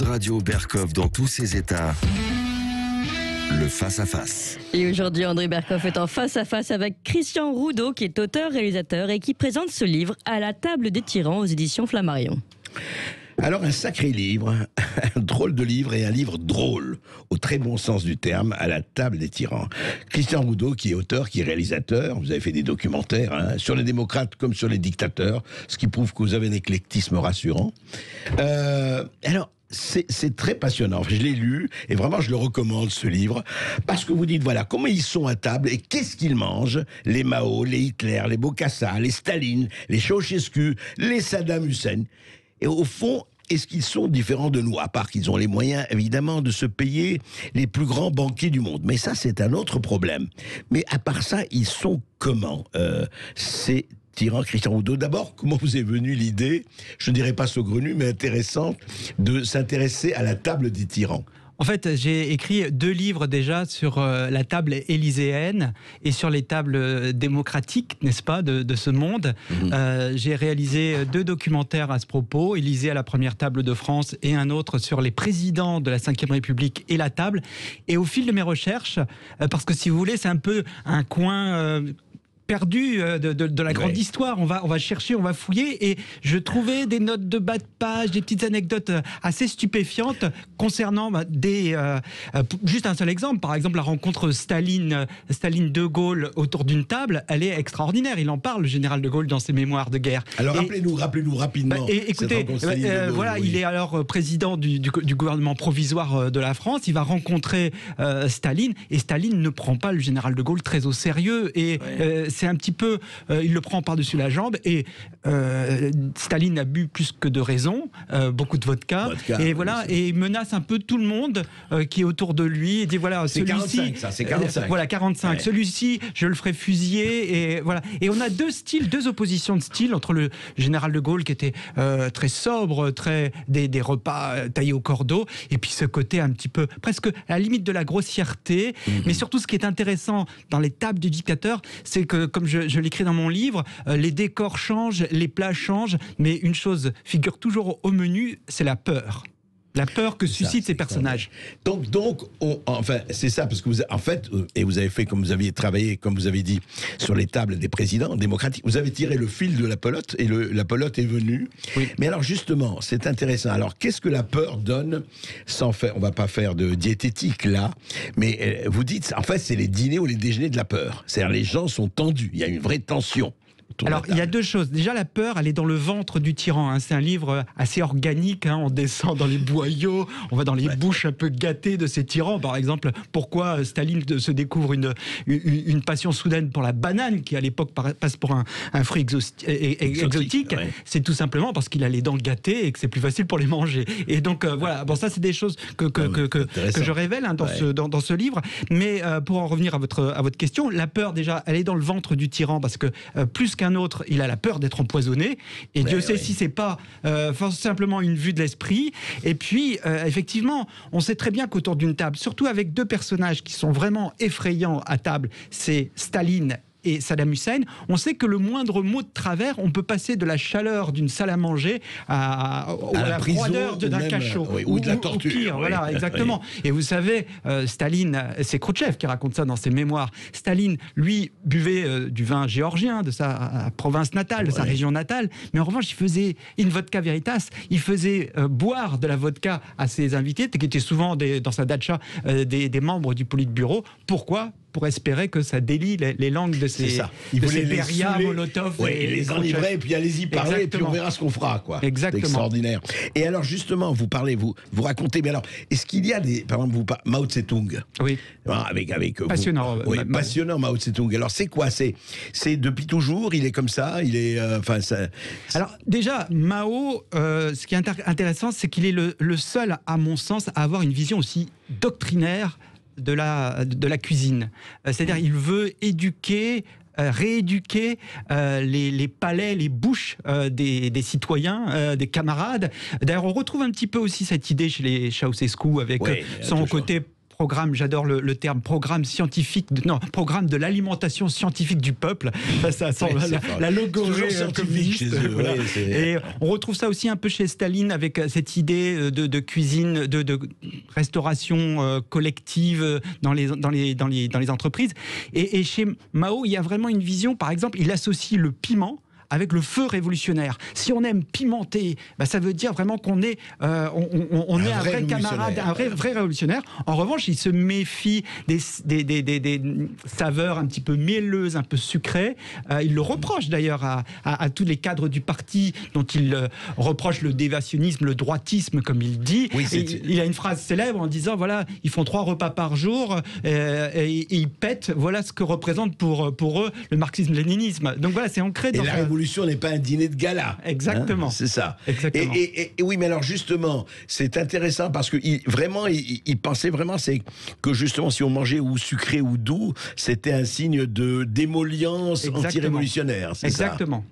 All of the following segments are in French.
Radio Berkoff dans tous ses états. Le face-à-face. Et aujourd'hui, André Berkoff est en face-à-face avec Christian Roudeau, qui est auteur, réalisateur et qui présente ce livre À la table des tyrans aux éditions Flammarion. Alors, un sacré livre, un drôle de livre et un livre drôle, au très bon sens du terme, À la table des tyrans. Christian Roudeau, qui est auteur, qui est réalisateur, vous avez fait des documentaires sur les démocrates comme sur les dictateurs, ce qui prouve que vous avez un éclectisme rassurant. Alors, c'est très passionnant. Je l'ai lu et vraiment je le recommande, ce livre, parce que vous dites voilà comment ils sont à table et qu'est-ce qu'ils mangent, les Mao, les Hitler, les Bokassa, les Staline, les Ceausescu, les Saddam Hussein. Et au fond, est-ce qu'ils sont différents de nous, à part qu'ils ont les moyens évidemment de se payer les plus grands banquiers du monde. Mais ça, c'est un autre problème. Mais à part ça, ils sont comment ces tyran Christian Roudeau? D'abord, comment vous est venue l'idée, je ne dirais pas saugrenue, mais intéressante, de s'intéresser à la table des tyrans? En fait, j'ai écrit 2 livres déjà sur la table élyséenne et sur les tables démocratiques, n'est-ce pas, de ce monde. J'ai réalisé 2 documentaires à ce propos, Élysée à la première table de France et un autre sur les présidents de la Ve République et la table. Et au fil de mes recherches, parce que si vous voulez, c'est un peu un coin perdu de la grande histoire. On va chercher, on va fouiller, et je trouvais des notes de bas de page, des petites anecdotes assez stupéfiantes concernant juste un seul exemple, par exemple la rencontre Staline-De Gaulle autour d'une table, elle est extraordinaire. Il en parle, le général de Gaulle, dans ses mémoires de guerre. Alors rappelez-nous rapidement. Écoutez, voilà, oui. Il est alors président du gouvernement provisoire de la France. Il va rencontrer Staline, et Staline ne prend pas le général de Gaulle très au sérieux, et c'est un petit peu, il le prend par-dessus la jambe, et Staline a bu plus que de raison, beaucoup de vodka, et voilà, et il menace un peu tout le monde qui est autour de lui, et dit voilà, c'est 45, ça, c'est 45. Voilà, 45. Ouais. Celui-ci, je le ferai fusiller, et voilà. Et on a 2 styles, 2 oppositions de style entre le général de Gaulle, qui était très sobre, des repas taillés au cordeau, et puis ce côté un petit peu, presque à la limite de la grossièreté. Mais surtout, ce qui est intéressant dans les tables du dictateur, c'est que, comme je l'écris dans mon livre, les décors changent, les plats changent, mais une chose figure toujours au menu, c'est la peur. La peur que suscitent ces personnages. Donc enfin, c'est ça, parce que vous, en fait, et vous avez fait, comme vous aviez travaillé, comme vous avez dit, sur les tables des présidents démocratiques, vous avez tiré le fil de la pelote, et la pelote est venue. Oui. Mais alors, justement, c'est intéressant. Alors, qu'est-ce que la peur donne, sans faire, on va pas faire de diététique, là, mais vous dites, en fait, c'est les dîners ou les déjeuners de la peur. C'est-à-dire, les gens sont tendus, il y a une vraie tension. Alors, il y a 2 choses. Déjà, la peur, elle est dans le ventre du tyran. C'est un livre assez organique. On descend dans les boyaux, on va dans les bouches un peu gâtées de ces tyrans. Par exemple, pourquoi Staline se découvre une passion soudaine pour la banane, qui à l'époque passe pour un fruit exotique. Ouais. C'est tout simplement parce qu'il a les dents gâtées et que c'est plus facile pour les manger. Et donc, voilà. Bon, ça, c'est des choses que je révèle dans ce livre. Mais pour en revenir à votre question, la peur, déjà, elle est dans le ventre du tyran, parce que plus qu'un autre, il a la peur d'être empoisonné, et Dieu sait si c'est pas simplement une vue de l'esprit. Et puis effectivement, on sait très bien qu'autour d'une table, surtout avec 2 personnages qui sont vraiment effrayants à table, c'est Staline et Saddam Hussein, on sait que le moindre mot de travers, on peut passer de la chaleur d'une salle à manger à la froideur d'un cachot, ou de la torture. Ou pire, voilà, exactement. Et vous savez, Staline, c'est Khrouchtchev qui raconte ça dans ses mémoires. Staline, lui, buvait du vin géorgien de sa province natale, de sa région natale, mais en revanche, il faisait in vodka veritas, il faisait boire de la vodka à ses invités, qui étaient souvent dans sa datcha des membres du Politburo. Pourquoi ? Pour espérer que ça délie les langues de ces Beria, Molotov, et les enivrer, et puis allez-y parler, et puis on verra ce qu'on fera, quoi. Exactement. C'est extraordinaire. Et alors, justement, vous parlez, vous racontez, mais alors, est-ce qu'il y a par exemple, Mao Tse-tung? Oui. Avec passionnant. Passionnant, Mao Tse-tung. Alors, c'est quoi? C'est depuis toujours, il est comme ça, il est, Alors, déjà, Mao, ce qui est intéressant, c'est qu'il est le seul, à mon sens, à avoir une vision aussi doctrinaire de la cuisine. C'est-à-dire, il veut éduquer, rééduquer les palais, les bouches des citoyens, des camarades. D'ailleurs, on retrouve un petit peu aussi cette idée chez les Ceausescu, avec son côté programme, j'adore le terme programme scientifique, programme de l'alimentation scientifique du peuple. Ça sent la logorée communiste. Chez eux, voilà. Et on retrouve ça aussi un peu chez Staline avec cette idée de cuisine, de restauration collective dans les entreprises. Et chez Mao, il y a vraiment une vision, par exemple, il associe le piment avec le feu révolutionnaire. Si on aime pimenter, ça veut dire vraiment qu'on est, on est un vrai camarade, un vrai révolutionnaire. En revanche, il se méfie des saveurs un petit peu mielleuses, un peu sucrées. Il le reproche d'ailleurs à tous les cadres du parti dont il reproche le dévationnisme, le droitisme, comme il dit. Oui, il a une phrase célèbre en disant, voilà, ils font 3 repas par jour et ils pètent, voilà ce que représente pour eux le marxisme-léninisme. Donc voilà, c'est ancré dans... La révolution n'est pas un dîner de gala. Exactement. C'est ça. Exactement. Et oui, mais alors justement, c'est intéressant parce que il pensait vraiment que justement, si on mangeait ou sucré ou doux, c'était un signe d'émolience anti-révolutionnaire. Exactement.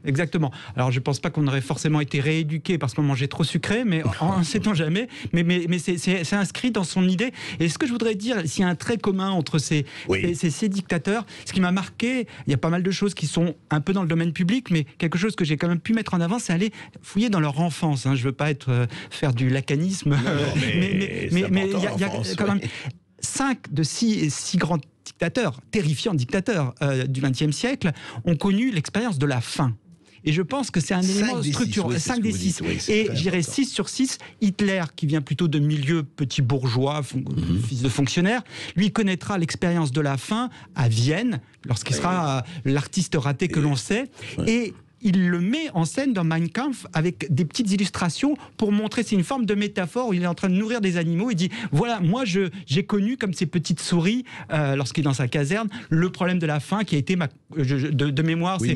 Alors, je ne pense pas qu'on aurait forcément été rééduqué parce qu'on mangeait trop sucré, mais on ne sait-on jamais. Mais c'est inscrit dans son idée. Et ce que je voudrais dire, s'il y a un trait commun entre ces dictateurs, ce qui m'a marqué, il y a pas mal de choses qui sont un peu dans le domaine public, mais quelque chose que j'ai quand même pu mettre en avant, c'est aller fouiller dans leur enfance. Je ne veux pas faire du lacanisme, mais il y a quand même 5 de 6 grands dictateurs, terrifiants dictateurs du XXe siècle, ont connu l'expérience de la faim. Et je pense que c'est un élément structurant. 5 des 6. Et je dirais 6 sur 6, Hitler, qui vient plutôt de milieu petit bourgeois, fils de fonctionnaire, lui connaîtra l'expérience de la faim à Vienne, lorsqu'il sera l'artiste raté que l'on sait. Et il le met en scène dans Mein Kampf avec des petites illustrations pour montrer, c'est une forme de métaphore où il est en train de nourrir des animaux. Il dit, voilà, moi j'ai connu comme ces petites souris, lorsqu'il est dans sa caserne, le problème de la faim qui a été de mémoire, c'est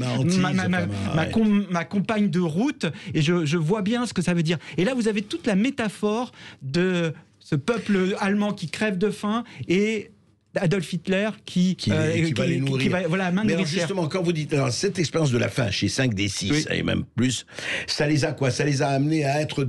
ma compagne de route, et je vois bien ce que ça veut dire. Et là, vous avez toute la métaphore de ce peuple allemand qui crève de faim et Adolf Hitler qui va les nourrir. Mais alors justement, quand vous dites cette expérience de la faim chez 5 des 6, et même plus, ça les a quoi? Ça les a amenés à être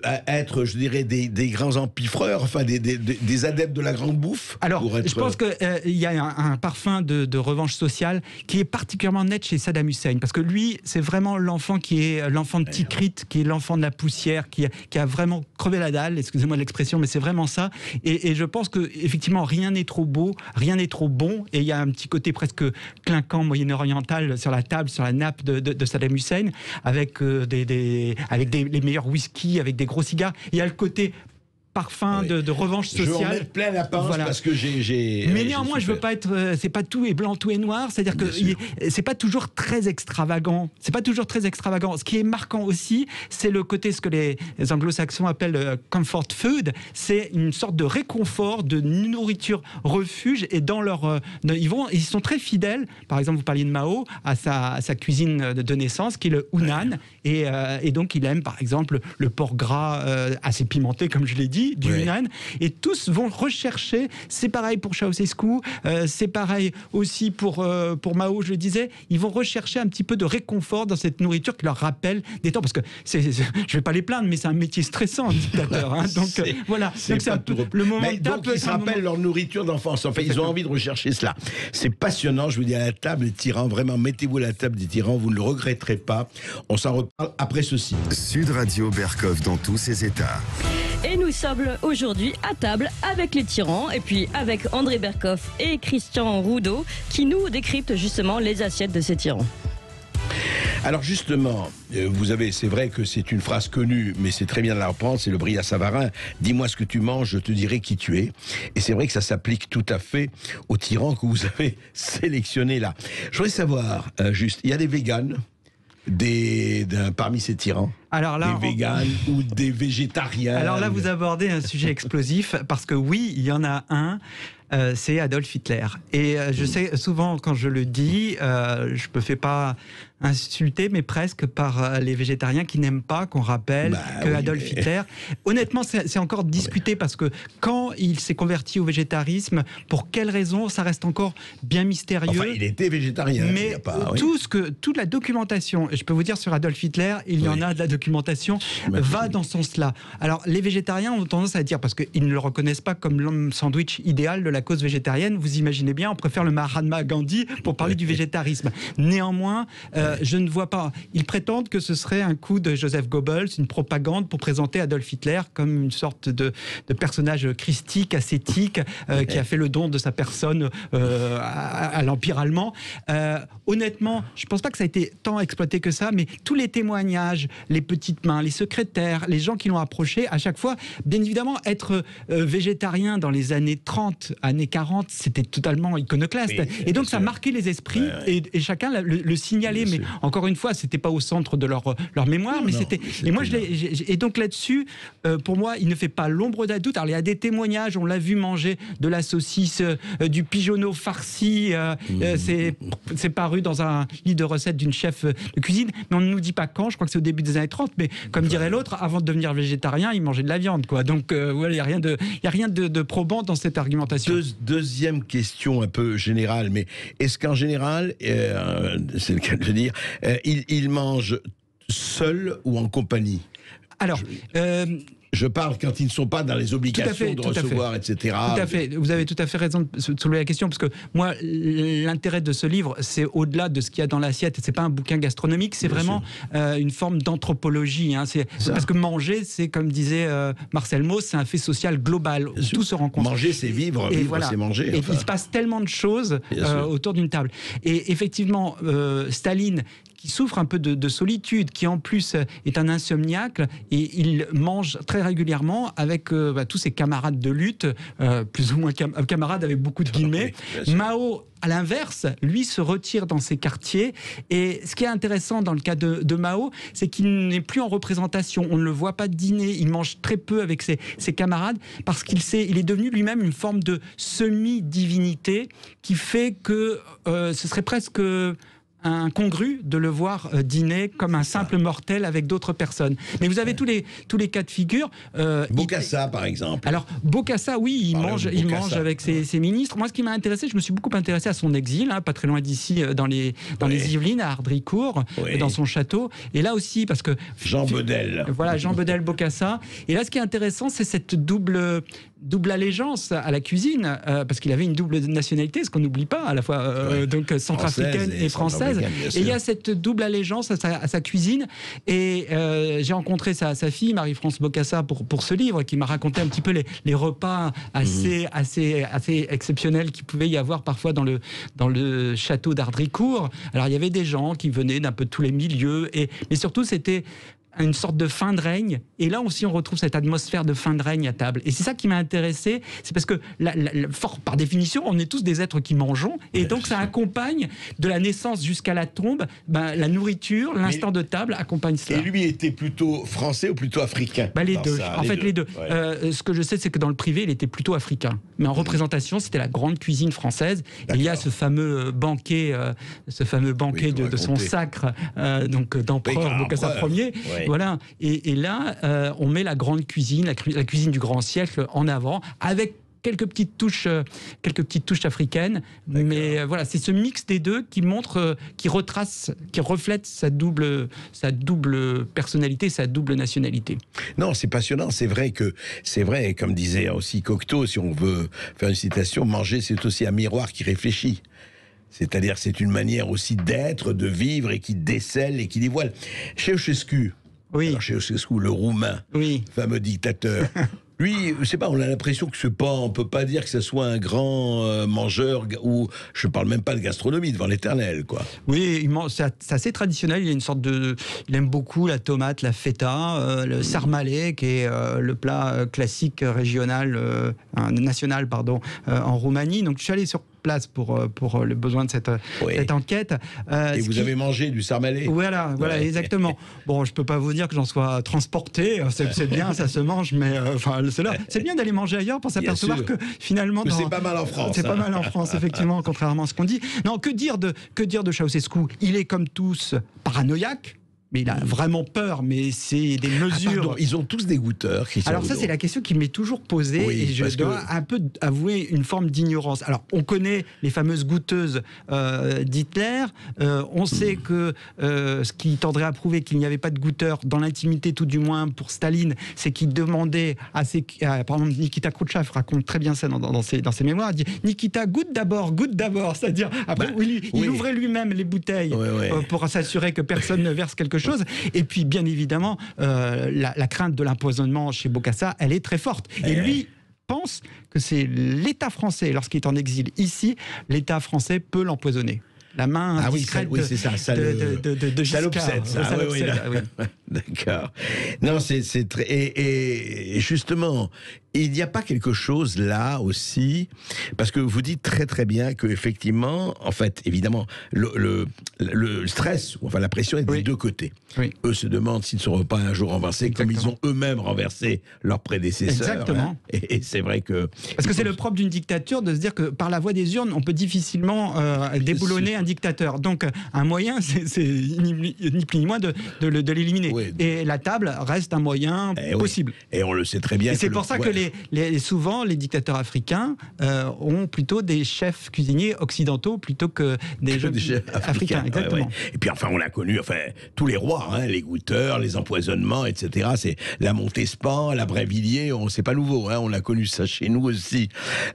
à être, je dirais, des grands empiffreurs, enfin des adeptes de la grande bouffe. Alors, je pense qu'il y a un parfum de revanche sociale qui est particulièrement net chez Saddam Hussein, parce que lui, c'est vraiment l'enfant qui est l'enfant de Tikrit, qui est l'enfant de la poussière, qui a vraiment crevé la dalle, excusez-moi de l'expression, mais c'est vraiment ça. Et je pense que effectivement, rien n'est trop beau, rien n'est trop bon, et il y a un petit côté presque clinquant moyen-oriental sur la table, sur la nappe de Saddam Hussein, avec les meilleurs whisky, avec des gros cigares. Il y a le côté parfum de revanche sociale. Je vais en mettre plein la panse parce que mais néanmoins, je veux pas être... c'est pas tout est blanc, tout est noir. C'est-à-dire que c'est pas toujours très extravagant. C'est pas toujours très extravagant. Ce qui est marquant aussi, c'est le côté, ce que les anglo-saxons appellent comfort food. C'est une sorte de réconfort, de nourriture refuge. Et dans leur... ils sont très fidèles. Par exemple, vous parliez de Mao, à sa cuisine de naissance, qui est le Hunan. Et donc, il aime, par exemple, le porc gras assez pimenté, comme je l'ai dit, du Yunnan, et tous vont rechercher, c'est pareil pour Ceausescu, c'est pareil aussi pour Mao, je le disais, ils vont rechercher un petit peu de réconfort dans cette nourriture qui leur rappelle des temps, parce que je vais pas les plaindre, mais c'est un métier stressant, dictateur, donc voilà, c'est un peu le moment de donc ils se rappellent leur nourriture d'enfance, enfin ils ont envie de rechercher cela. C'est passionnant, je vous dis, à la table des tyrans, vraiment mettez-vous à la table des tyrans, vous ne le regretterez pas. On s'en reparle après ceci. Sud Radio Berkov dans tous ses états. Et nous sommes aujourd'hui à table avec les tyrans et puis avec André Berkoff et Christian Roudot qui nous décryptent justement les assiettes de ces tyrans. Alors justement, vous avez, c'est vrai que c'est une phrase connue, mais c'est très bien de la reprendre, c'est le Brillat Savarin, dis-moi ce que tu manges, je te dirai qui tu es. Et c'est vrai que ça s'applique tout à fait aux tyrans que vous avez sélectionnés là. Je voudrais savoir, juste, il y a des véganes parmi ces tyrans? Alors là, des véganes ou des végétariens? Alors là, vous abordez un sujet explosif, parce que oui, il y en a un, c'est Adolf Hitler. Et je sais, souvent quand je le dis, je me fais pas insulter, mais presque par les végétariens qui n'aiment pas qu'on rappelle que Adolf Hitler... Honnêtement, c'est encore discuté, parce que quand il s'est converti au végétarisme, pour quelles raisons, ça reste encore bien mystérieux. Enfin, il était végétarien. Mais toute la documentation, je peux vous dire sur Adolf Hitler, il y en a de la documentation documentation va dans ce sens-là. Alors, les végétariens ont tendance à dire, parce qu'ils ne le reconnaissent pas comme l'homme sandwich idéal de la cause végétarienne, vous imaginez bien, on préfère le Mahatma Gandhi pour parler du végétarisme. Néanmoins, je ne vois pas. Ils prétendent que ce serait un coup de Joseph Goebbels, une propagande pour présenter Adolf Hitler comme une sorte de personnage christique, ascétique, qui a fait le don de sa personne à l'Empire allemand. Honnêtement, je ne pense pas que ça a été tant exploité que ça, mais tous les témoignages, les petites mains, les secrétaires, les gens qui l'ont approché, à chaque fois, bien évidemment, être végétarien dans les années 30, années 40, c'était totalement iconoclaste. Oui, et donc, ça marquait les esprits et chacun le signalait. Mais encore une fois, c'était pas au centre de leur mémoire, mais c'était. Et moi, et donc là-dessus, pour moi, il ne fait pas l'ombre d'un doute. Alors, il y a des témoignages, on l'a vu manger de la saucisse, du pigeonneau farci. C'est paru dans un livre de recettes d'une chef de cuisine, mais on ne nous dit pas quand. Je crois que c'est au début des années 30. Mais comme dirait l'autre, avant de devenir végétarien, il mangeait de la viande, quoi. Donc, voilà, il n'y a rien de probant dans cette argumentation. Deuxième question un peu générale, mais est-ce qu'en général, c'est le cas de le dire, il mange seul ou en compagnie? Alors, je parle quand ils ne sont pas dans les obligations de recevoir, etc. Tout à fait. Vous avez tout à fait raison de soulever la question, parce que moi, l'intérêt de ce livre, c'est au-delà de ce qu'il y a dans l'assiette. C'est pas un bouquin gastronomique, c'est vraiment une forme d'anthropologie. Hein. Parce que manger, c'est comme disait Marcel Mauss, c'est un fait social global où tout se rencontre. Manger, c'est vivre, vivre, voilà. C'est manger. Et il se passe tellement de choses autour d'une table. Et effectivement, Staline, qui souffre un peu de solitude, qui en plus est un insomniaque, et il mange très régulièrement avec tous ses camarades de lutte, plus ou moins camarades avec beaucoup de guillemets. Mao, à l'inverse, lui se retire dans ses quartiers, et ce qui est intéressant dans le cas de Mao, c'est qu'il n'est plus en représentation, on ne le voit pas dîner, il mange très peu avec ses camarades, parce qu'il est devenu lui-même une forme de semi-divinité, qui fait que ce serait presque incongru de le voir dîner comme un simple mortel avec d'autres personnes. Mais vous avez tous les cas de figure. Bokassa, par exemple. Alors, Bokassa, oui, il mange avec ses ministres. Moi, ce qui m'a intéressé, je me suis beaucoup intéressé à son exil, pas très loin d'ici, dans les Yvelines, à Ardricourt, dans son château. Et là aussi, parce que... Jean Bedel. Voilà, Jean Bedel, Bokassa. Et là, ce qui est intéressant, c'est cette double allégeance à la cuisine, parce qu'il avait une double nationalité, ce qu'on n'oublie pas, à la fois donc centrafricaine et française. Et il y a cette double allégeance à sa cuisine. Et j'ai rencontré sa fille, Marie-France Bokassa, pour ce livre, qui m'a raconté un petit peu les repas assez exceptionnels qu'il pouvait y avoir parfois dans le château d'Ardricourt. Alors il y avait des gens qui venaient d'un peu tous les milieux, mais surtout c'était une sorte de fin de règne, et là aussi on retrouve cette atmosphère de fin de règne à table, et c'est ça qui m'a intéressé, c'est parce que par définition on est tous des êtres qui mangeons, et donc ça accompagne de la naissance jusqu'à la tombe, la nourriture, l'instant de table accompagne cela. Et lui était plutôt français ou plutôt africain? Les deux, les deux. Ouais. Ce que je sais, c'est que dans le privé il était plutôt africain, mais en représentation c'était la grande cuisine française. Et il y a ce fameux banquet de son sacre, donc d'empereur Bokassa Ier. Ouais. Voilà. Et là, on met la grande cuisine, la cuisine du grand siècle en avant, avec quelques petites touches africaines. Mais voilà, c'est ce mix des deux qui montre, qui reflète sa double personnalité, sa double nationalité. Non, c'est passionnant. C'est vrai, comme disait aussi Cocteau, si on veut faire une citation, manger, c'est aussi un miroir qui réfléchit. C'est-à-dire, c'est une manière aussi d'être, de vivre, et qui décèle et qui dévoile. Ceausescu, Ceausescu, le Roumain, fameux dictateur. Lui, je sais pas, on a l'impression que on peut pas dire que ce soit un grand mangeur, ou je parle même pas de gastronomie devant l'éternel, quoi. Oui, c'est assez traditionnel. Il a une sorte il aime beaucoup la tomate, la feta, le sarmalé, qui est le plat classique régional, national, en Roumanie. Donc je suis allé sur place pour le besoin de cette enquête. Et vous avez mangé du sarmalé? Voilà, exactement. Bon, je peux pas vous dire que j'en sois transporté, c'est bien, ça se mange, mais c'est bien d'aller manger ailleurs pour s'apercevoir que finalement... c'est pas mal en France. C'est pas mal en France, effectivement, contrairement à ce qu'on dit. Non, que dire de Ceausescu? Il est comme tous paranoïaque. Mais il a vraiment peur, mais c'est des mesures. Pardon, ils ont tous des goûteurs, Christian Alors ça, Roudot. c'est la question qui m'est toujours posée, Oui, et je dois un peu avouer une forme d'ignorance. Alors, on connaît les fameuses goûteuses d'Hitler, on sait que ce qui tendrait à prouver qu'il n'y avait pas de goûteur dans l'intimité, tout du moins pour Staline, c'est qu'il demandait par exemple, Nikita Khrouchtchev raconte très bien ça dans ses mémoires, il dit « Nikita, goûte d'abord », c'est-à-dire, après, il ouvrait lui-même les bouteilles pour s'assurer que personne ne verse quelque chose. Et puis, bien évidemment, la crainte de l'empoisonnement chez Bokassa, elle est très forte. Et lui pense que c'est l'État français, lorsqu'il est en exil ici, l'État français peut l'empoisonner. La main discrète de Giscard. Ça l'obsède, ça. D'accord. Non, c'est très... Et justement, il n'y a pas quelque chose là aussi, parce que vous dites très très bien que effectivement, en fait, évidemment, le stress, enfin la pression est des deux côtés. Oui. Eux se demandent s'ils ne seront pas un jour renversés, comme ils ont eux-mêmes renversé leurs prédécesseurs. Exactement. Hein. Et c'est vrai que... Parce que c'est le propre d'une dictature de se dire que par la voie des urnes, on peut difficilement déboulonner un dictateur. Donc un moyen, c'est ni plus ni moins de l'éliminer. Oui. Et la table reste un moyen possible. Et on le sait très bien. Et c'est pour ça que souvent, les dictateurs africains ont plutôt des chefs cuisiniers occidentaux plutôt que des chefs africains. Exactement. Et puis enfin, on l'a connu, tous les rois, hein, les goûteurs, les empoisonnements, etc. C'est la Montespan, la Brévilliers, c'est pas nouveau, hein, on a connu ça chez nous aussi.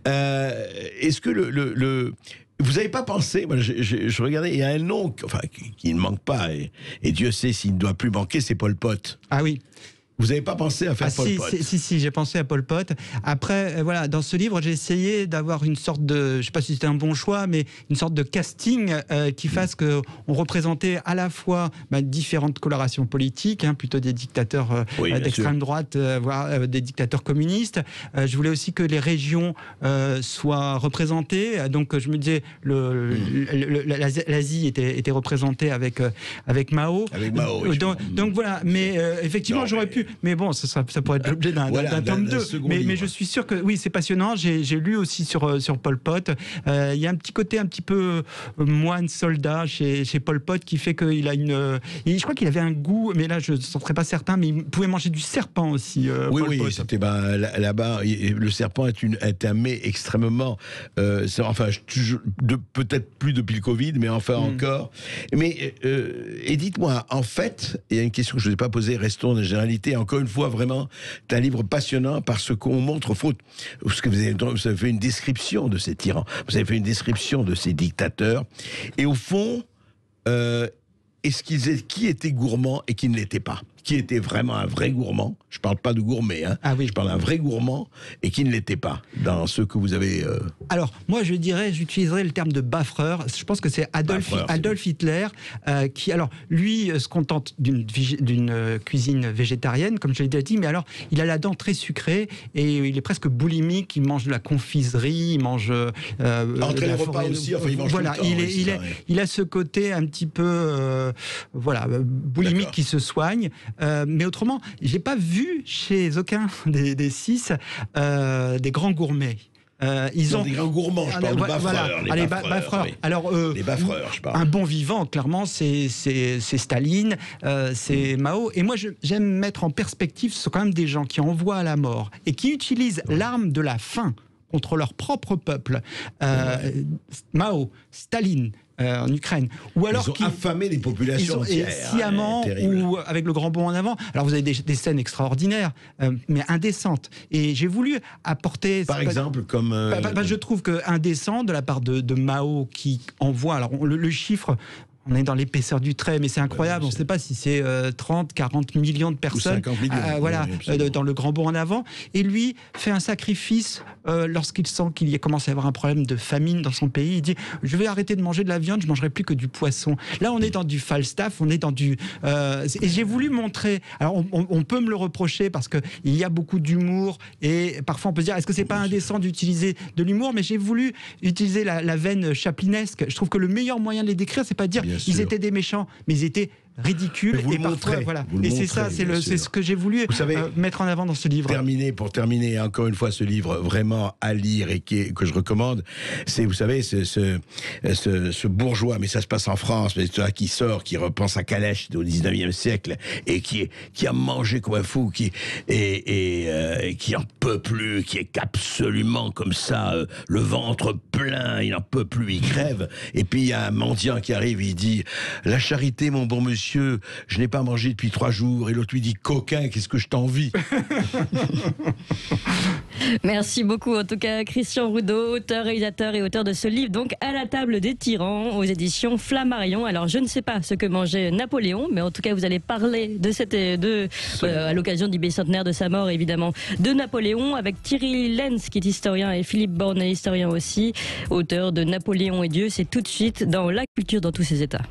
Est-ce que vous n'avez pas pensé, moi je regardais, il y a un nom qui ne manque pas, et Dieu sait s'il ne doit plus manquer, c'est Pol Pot. Ah oui. Vous n'avez pas pensé à faire Pol Pot? Si, j'ai pensé à Pol Pot. Après, voilà, dans ce livre, j'ai essayé d'avoir une sorte de, je ne sais pas si c'était un bon choix, mais une sorte de casting qui fasse qu'on représentait à la fois différentes colorations politiques, hein, plutôt des dictateurs d'extrême droite, voire des dictateurs communistes. Je voulais aussi que les régions soient représentées. Donc, je me disais, l'Asie était représentée avec Mao. Avec Mao. Donc voilà, mais effectivement, j'aurais pu. Mais bon, ça pourrait être l'objet d'un tome 2. Mais je suis sûr que oui, c'est passionnant. J'ai lu aussi sur Pol Pot. Il y a un petit côté un petit peu moine-soldat chez Pol Pot qui fait qu'il a je crois qu'il avait un goût, mais là je ne serais pas certain, mais il pouvait manger du serpent aussi. Oui, c'était là-bas. Le serpent est un mets extrêmement. Peut-être plus depuis le Covid, mais encore. Mais et dites-moi, en fait, il y a une question que je ne vous ai pas posée. Restons dans la généralité. Encore une fois, vraiment, c'est un livre passionnant parce qu'on montre, parce que vous avez fait une description de ces tyrans, vous avez fait une description de ces dictateurs, et au fond, qui était gourmand et qui ne l'était pas? Qui était vraiment un vrai gourmand? Je ne parle pas de gourmet, hein. Je parle d'un vrai gourmand et qui ne l'était pas dans ceux que vous avez... Alors, moi, j'utiliserais le terme de baffreur. Je pense que c'est Adolf Hitler qui, alors, lui, se contente d'une cuisine végétarienne, comme je l'ai déjà dit, mais alors, il a la dent très sucrée et il est presque boulimique. Il mange de la confiserie, il mange... entre les repas aussi, il mange tout le temps. Il a ce côté un petit peu boulimique qui se soigne. Mais autrement, j'ai pas vu chez aucun des six des grands gourmets. Ils ont des grands gourmands, je parle de baffreurs. Les baffreurs. Oui. Alors, les baffreurs, je parle. Un bon vivant, clairement, c'est Staline, c'est Mao. Et moi, j'aime mettre en perspective, ce sont quand même des gens qui envoient à la mort et qui utilisent l'arme de la faim contre leur propre peuple. Mao, Staline, en Ukraine, ou alors ils ont affamé les populations entières, sciemment, ou avec le grand bond en avant. Alors vous avez des scènes extraordinaires, mais indécentes. Et j'ai voulu apporter... Par exemple, comme... je trouve que indécent de la part de Mao qui envoie... Alors le chiffre... On est dans l'épaisseur du trait, mais c'est incroyable. On ne sait pas si c'est 30, 40 millions de personnes dans le grand bond en avant. Et lui fait un sacrifice lorsqu'il sent qu'il commence à y avoir un problème de famine dans son pays. Il dit « Je vais arrêter de manger de la viande, je ne mangerai plus que du poisson ». Là, on est dans du Falstaff, on est dans du... et j'ai voulu montrer... Alors, on peut me le reprocher parce qu'il y a beaucoup d'humour et parfois on peut se dire « Est-ce que c'est pas indécent d'utiliser de l'humour ?» Mais j'ai voulu utiliser la veine chaplinesque. Je trouve que le meilleur moyen de les décrire, c'est pas de dire ils étaient des méchants, mais ils étaient ridicule Vous et le parfois montrez, voilà. vous le Et c'est montrez, ça, bien c'est sûr. ce que j'ai voulu Vous savez, mettre en avant dans ce livre. Pour terminer, encore une fois, ce livre vraiment à lire et que je recommande, c'est, vous savez, ce bourgeois, mais ça se passe en France, mais c'est qui sort, qui reprend sa calèche au 19e siècle et qui a mangé comme un fou, qui en peut plus, qui est absolument comme ça, le ventre plein, il n'en peut plus, il crève. Et puis il y a un mendiant qui arrive, il dit « La charité, mon bon monsieur, je n'ai pas mangé depuis 3 jours. » Et l'autre lui dit « Coquin, qu'est-ce que je t'envie ?» Merci beaucoup en tout cas Christian Roudeau, auteur, réalisateur et auteur de ce livre donc À la table des tyrans aux éditions Flammarion. Alors je ne sais pas ce que mangeait Napoléon, mais en tout cas vous allez parler à l'occasion du bicentenaire de sa mort évidemment de Napoléon avec Thierry Lenz qui est historien et Philippe Bornet historien aussi, auteur de Napoléon et Dieu. C'est tout de suite dans La Culture dans tous ses états.